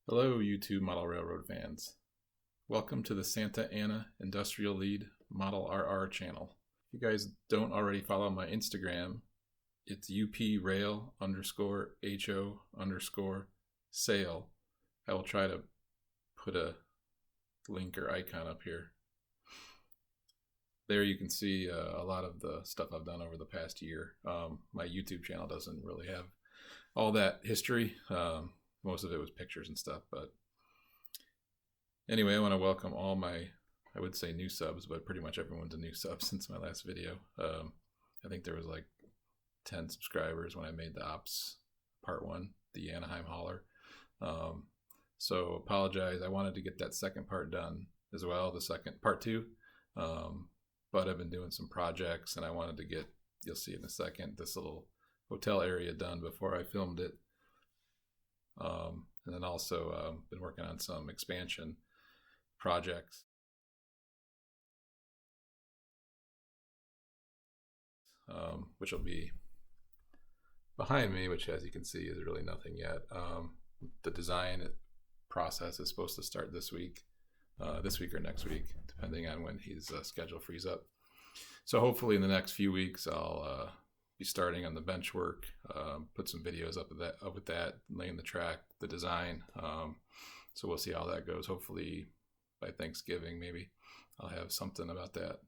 Hello, YouTube Model Railroad fans. Welcome to the Santa Ana Industrial Lead Model RR channel. If you guys don't already follow my Instagram, it's uprail_ho_sale. I will try to put a link or icon up here. There you can see a lot of the stuff I've done over the past year. My YouTube channel doesn't really have all that history. Most of it was pictures and stuff, but anyway, I want to welcome all my, I would say new subs, but pretty much everyone's a new sub since my last video. I think there was like 10 subscribers when I made the Ops Part 1, the Anaheim hauler. So apologize, I wanted to get that second part done as well, the second Part 2, but I've been doing some projects and I wanted to get, you'll see in a second, this little hotel area done before I filmed it. And then also been working on some expansion projects. Which will be behind me, which as you can see is really nothing yet. The design process is supposed to start this week or next week, depending on when his schedule frees up. So hopefully in the next few weeks I'll be starting on the bench work, put some videos up with that, laying the track, the design. So we'll see how that goes. Hopefully by Thanksgiving, maybe I'll have something about that.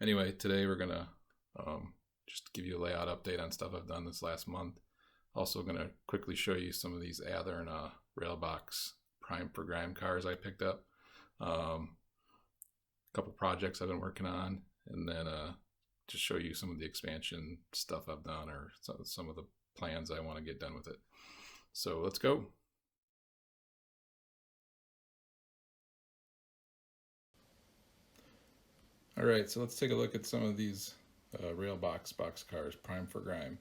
Anyway, today we're gonna just give you a layout update on stuff I've done this last month. Also gonna quickly show you some of these Athearn Railbox Primed for Grime cars I picked up. A couple projects I've been working on, and then just show you some of the expansion stuff I've done or some of the plans I want to get done with it. So let's go. All right, so let's take a look at some of these Railbox cars, Primed for Grime.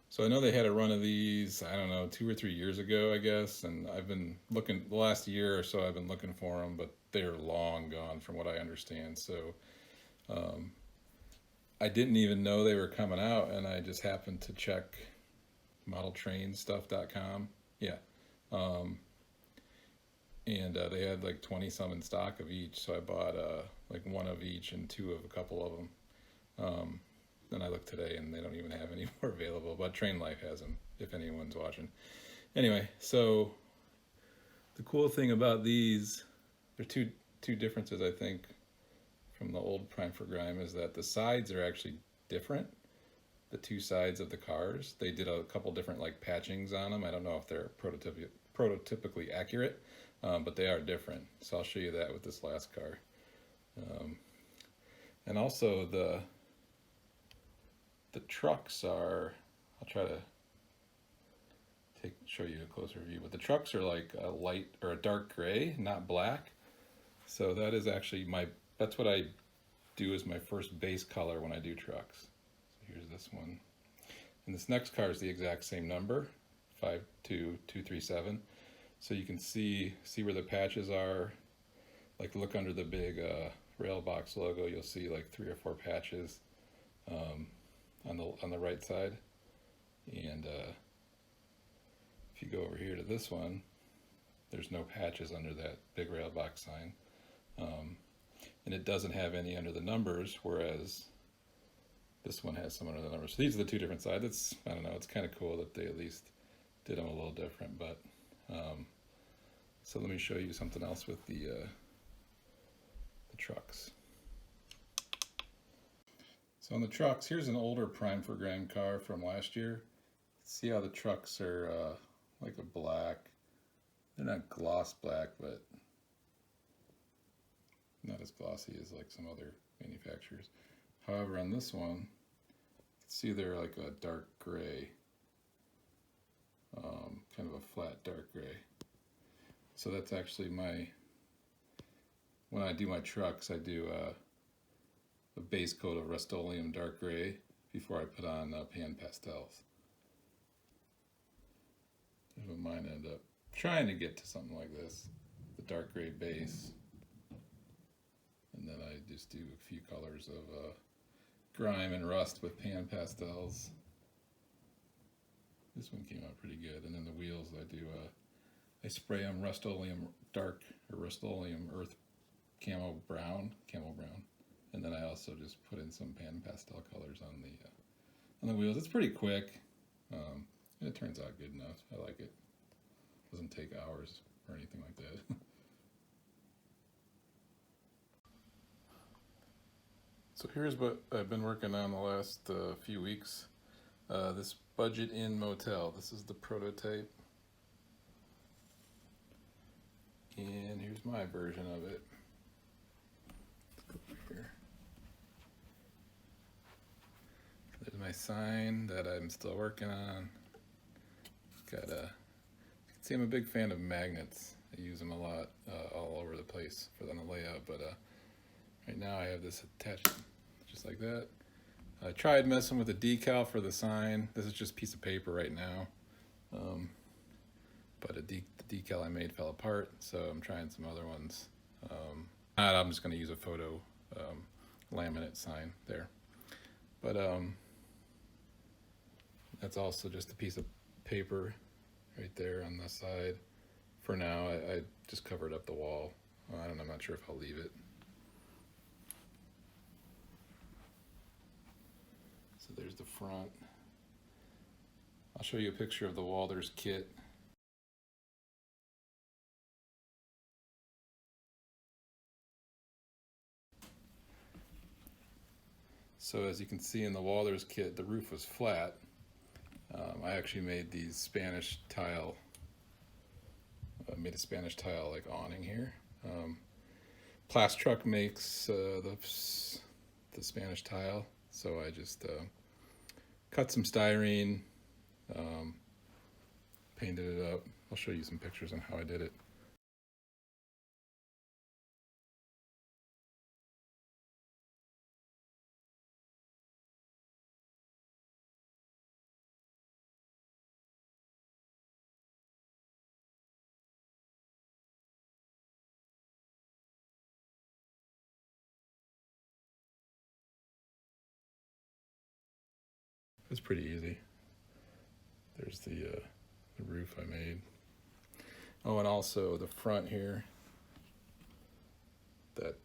So I know they had a run of these, I don't know, 2 or 3 years ago, I guess, and I've been looking, the last year or so I've been looking for them, but they're long gone from what I understand. So I didn't even know they were coming out, and I just happened to check modeltrainsstuff.com. Yeah. And they had like 20 some in stock of each, so I bought like one of each and 2 of a couple of them. Then I looked today and they don't even have any more available, but Train Life has them if anyone's watching. Anyway, so the cool thing about these, there are two differences I think from the old Primed for Grime, is that the sides are actually different. The 2 sides of the cars, they did a couple different like patchings on them. I don't know if they're prototypically accurate, but they are different. So I'll show you that with this last car. And also the trucks are, I'll try to show you a closer view, but the trucks are like a light or a dark gray, not black. So that is actually that's what I do as my first base color when I do trucks. So here's this one. And this next car is the exact same number, 52237. So you can see where the patches are. Like look under the big Railbox logo, you'll see like 3 or 4 patches on the right side. And if you go over here to this one, there's no patches under that big Railbox sign. And it doesn't have any under the numbers, whereas this one has some under the numbers. So these are the 2 different sides. I don't know, it's kind of cool that they at least did them a little different. But so let me show you something else with the trucks. So on the trucks, here's an older Primed for Grime car from last year. See how the trucks are like a black. They're not gloss black, but not as glossy as like some other manufacturers. However, on this one, you can see they're like a dark gray, kind of a flat dark gray. So that's actually when I do my trucks, I do a base coat of Rust-Oleum dark gray before I put on pan pastels. But mine end up trying to get to something like this, the dark gray base. And then I just do a few colors of grime and rust with pan pastels. This one came out pretty good. And then the wheels, I do I spray them Rust-Oleum dark or Rust-Oleum earth camel brown, and then I also just put in some pan pastel colors on the wheels. It's pretty quick. And it turns out good enough. I like it. Doesn't take hours or anything like that. So here's what I've been working on the last few weeks. This budget inn motel. This is the prototype. And here's my version of it. Let's go over here. There's my sign that I'm still working on. Got a, you can see I'm a big fan of magnets. I use them a lot all over the place for the layout, but right now I have this attached just like that. I tried messing with the decal for the sign. This is just a piece of paper right now. But the decal I made fell apart, so I'm trying some other ones. I'm just gonna use a photo laminate sign there. But that's also just a piece of paper right there on the side. For now, I just covered up the wall. I'm not sure if I'll leave it. So there's the front. I'll show you a picture of the Walters kit. So as you can see in the Walters kit, the roof was flat. I actually made these Spanish tile, made a Spanish tile like awning here. Plastruck makes the Spanish tile, so I just cut some styrene, painted it up. I'll show you some pictures on how I did it. It's pretty easy. There's the roof I made. Oh, and also the front here. That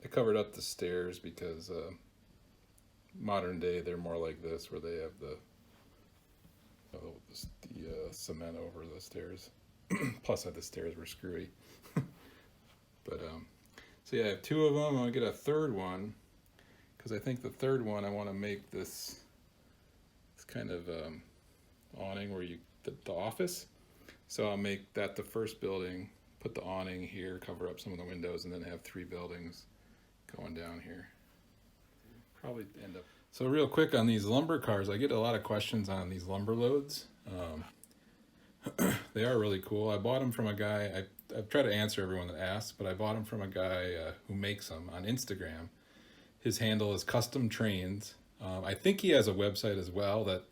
I covered up the stairs because modern day they're more like this, where they have the cement over the stairs. Plus, the stairs were screwy. But so yeah, I have two of them. I'm gonna get a third one because I think the third one I want to make this kind of awning where the office. So I'll make that the first building, put the awning here, cover up some of the windows, and then have three buildings going down here. Probably end up. So real quick on these lumber cars, I get a lot of questions on these lumber loads. They are really cool. I bought them from a guy, I've tried to answer everyone that asks, but I bought them from a guy who makes them on Instagram. His handle is customtrains. I think he has a website as well that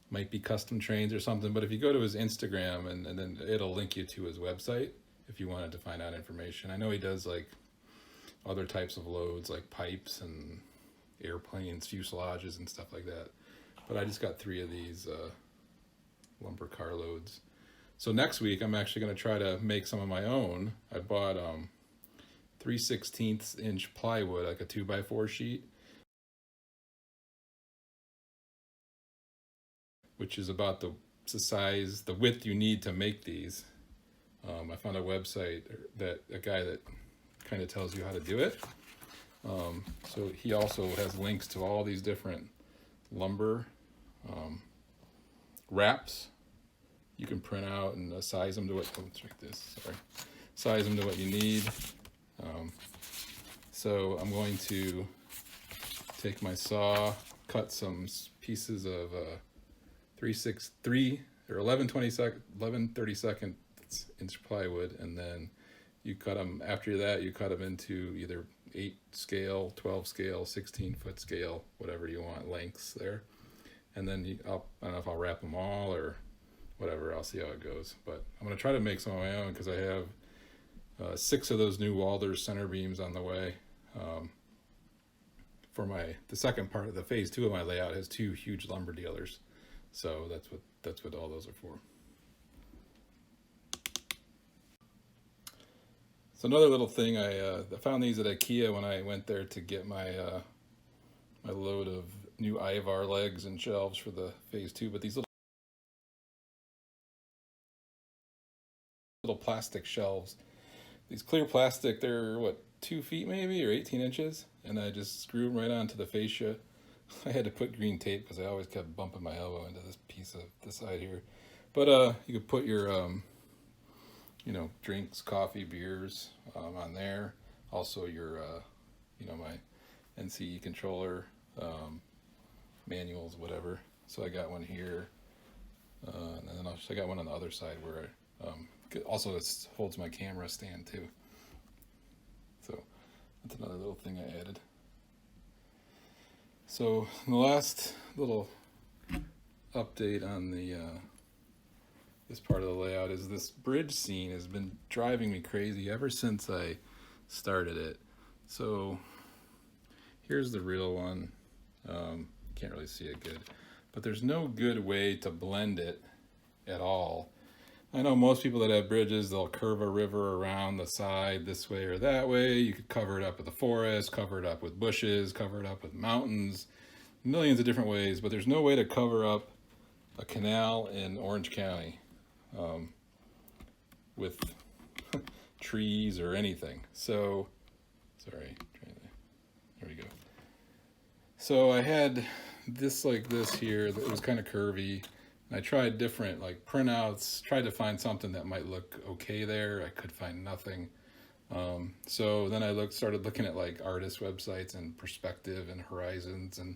might be customtrains or something, but if you go to his Instagram and then it'll link you to his website if you wanted to find out information. I know he does like other types of loads like pipes and airplanes, fuselages and stuff like that. But I just got 3 of these lumber car loads. So next week I'm actually going to try to make some of my own. I bought 3/16 inch plywood, like a 2x4 sheet, which is about the size, the width you need to make these. I found a website that a guy that kind of tells you how to do it. So he also has links to all these different lumber wraps you can print out and size them to what, size them to what you need. So I'm going to take my saw, cut some pieces of 3/6 or 11/32 inch plywood, and then you cut them. After that, you cut them into either 8 scale, 12 scale, 16-foot scale, whatever you want lengths there. And then I don't know if I'll wrap them all or whatever. I'll see how it goes. But I'm going to try to make some of my own because I have 6 of those new Walters center beams on the way. For the second part of the phase 2 of my layout has 2 huge lumber dealers. So that's what all those are for. So another little thing, I found these at IKEA when I went there to get my my load of new Ivar legs and shelves for the phase 2. But these little plastic shelves, these clear plastic, they're what, 2 feet maybe, or 18 inches, and I just screw them right onto the fascia. I had to put green tape because I always kept bumping my elbow into this piece of the side here. But you could put your you know, drinks, coffee, beers on there. Also your you know, my NCE controller, manuals, whatever. So I got one here, and then I got one on the other side where also this holds my camera stand too. So that's another little thing I added. So the last little update on the this part of the layout is this bridge scene has been driving me crazy ever since I started it. So here's the real one. Can't really see it good, but there's no good way to blend it at all. I know most people that have bridges, they'll curve a river around the side this way or that way. You could cover it up with a forest, cover it up with bushes, cover it up with mountains, millions of different ways, but there's no way to cover up a canal in Orange County with trees or anything. So, sorry, there we go. So I had this like this here that was kind of curvy. I tried different like printouts, tried to find something that might look okay there. I could find nothing. So then I started looking at like artist websites and Perspective and Horizons. And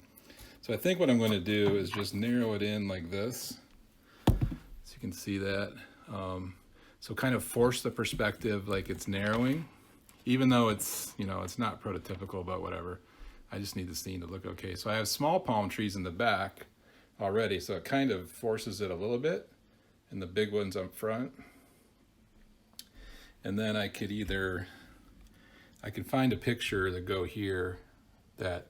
so I think what I'm going to do is just narrow it in like this. So you can see that. So kind of force the perspective like it's narrowing, even though it's, you know, it's not prototypical, but whatever. I just need the scene to look okay. So I have small palm trees in the back already, so it kind of forces it a little bit, and the big ones up front. And then I could find a picture to go here that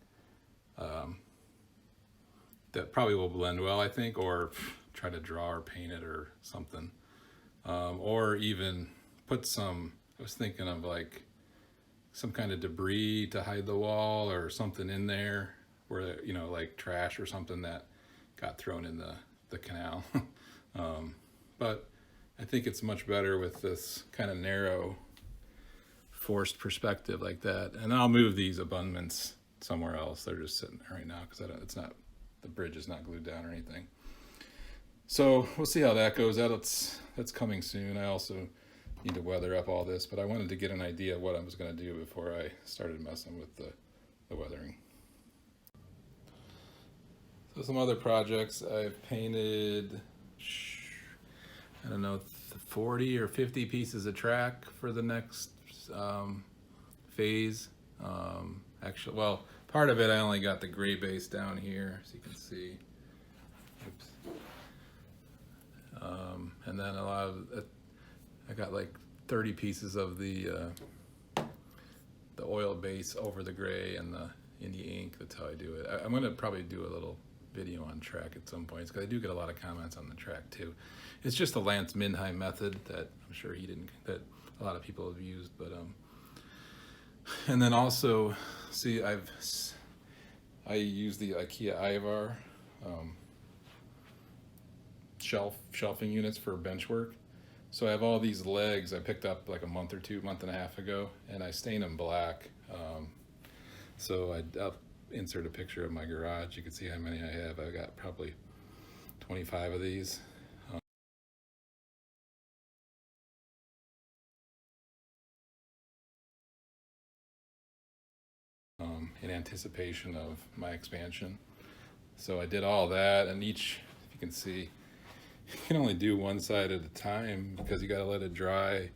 that probably will blend well, I think, or try to draw or paint it or something, or even put some. I was thinking of like some kind of debris to hide the wall or something in there, where, you know, like trash or something that got thrown in the canal. But I think it's much better with this kind of narrow forced perspective like that. And I'll move these abutments somewhere else. They're just sitting there right now because the bridge is not glued down or anything. So we'll see how that goes. That's coming soon. I also need to weather up all this, but I wanted to get an idea of what I was going to do before I started messing with the weathering. So some other projects, I've painted, I don't know, 40 or 50 pieces of track for the next phase. Actually, well, part of it I only got the gray base down here, so you can see. Oops. And then a lot of, I got like 30 pieces of the oil base over the gray and in the ink. That's how I do it. I'm gonna probably do a little video on track at some points because I do get a lot of comments on the track too. It's just the Lance Mindheim method that I'm sure that a lot of people have used, but and then also, see, I use the IKEA Ivar shelving units for bench work. So I have all these legs I picked up like a month and a half ago, and I stain them black. So I'll insert a picture of my garage. You can see how many I have. I got probably 25 of these. In anticipation of my expansion. So I did all that, and each, if you can see, you can only do one side at a time because you got to let it dry,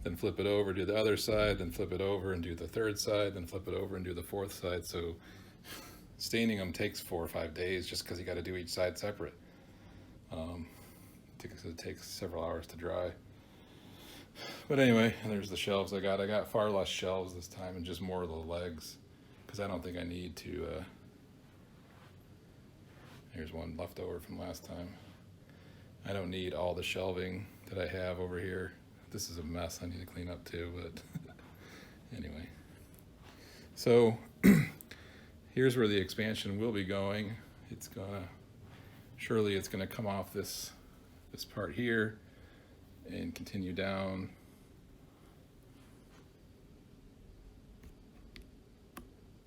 then flip it over, do the other side, then flip it over and do the third side, then flip it over and do the fourth side. So staining them takes 4 or 5 days just because you got to do each side separate. It takes several hours to dry. But anyway, and there's the shelves I got. I got far less shelves this time and just more of the legs because I don't think I need to. Here's one left over from last time. I don't need all the shelving that I have over here. This is a mess I need to clean up too, but So here's where the expansion will be going. Surely it's gonna come off this part here and continue down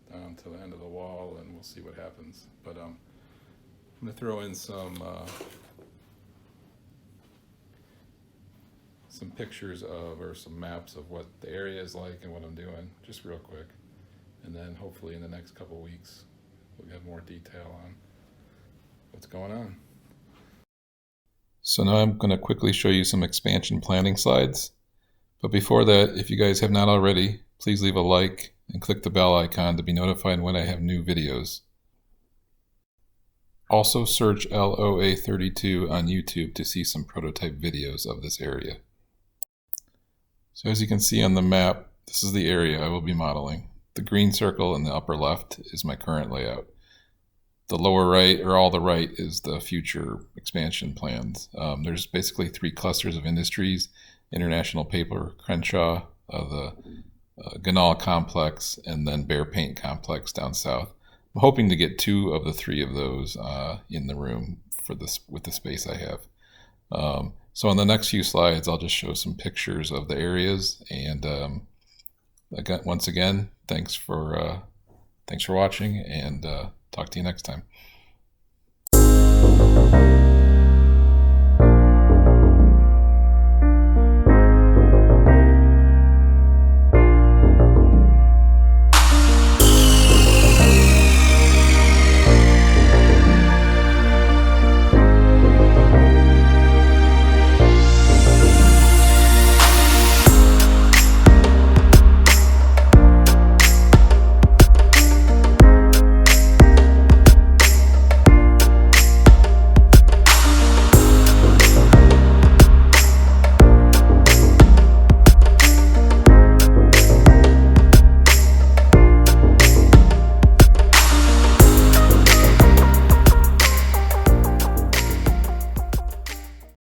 to the end of the wall, and we'll see what happens. But I'm gonna throw in some pictures or some maps of what the area is like and what I'm doing, just real quick. And then hopefully in the next couple of weeks, we'll have more detail on what's going on. So now I'm going to quickly show you some expansion planning slides. But before that, if you guys have not already, please leave a like and click the bell icon to be notified when I have new videos. Also search LOA32 on YouTube to see some prototype videos of this area. So as you can see on the map, this is the area I will be modeling. The green circle in the upper left is my current layout. The lower right, or all the right, is the future expansion plans. There's basically 3 clusters of industries: International Paper, Crenshaw, the Ganal Complex, and then Bear Paint Complex down south. I'm hoping to get 2 of the 3 of those in the room with the space I have. So on the next few slides, I'll just show some pictures of the areas. And once again, thanks for watching, and talk to you next time.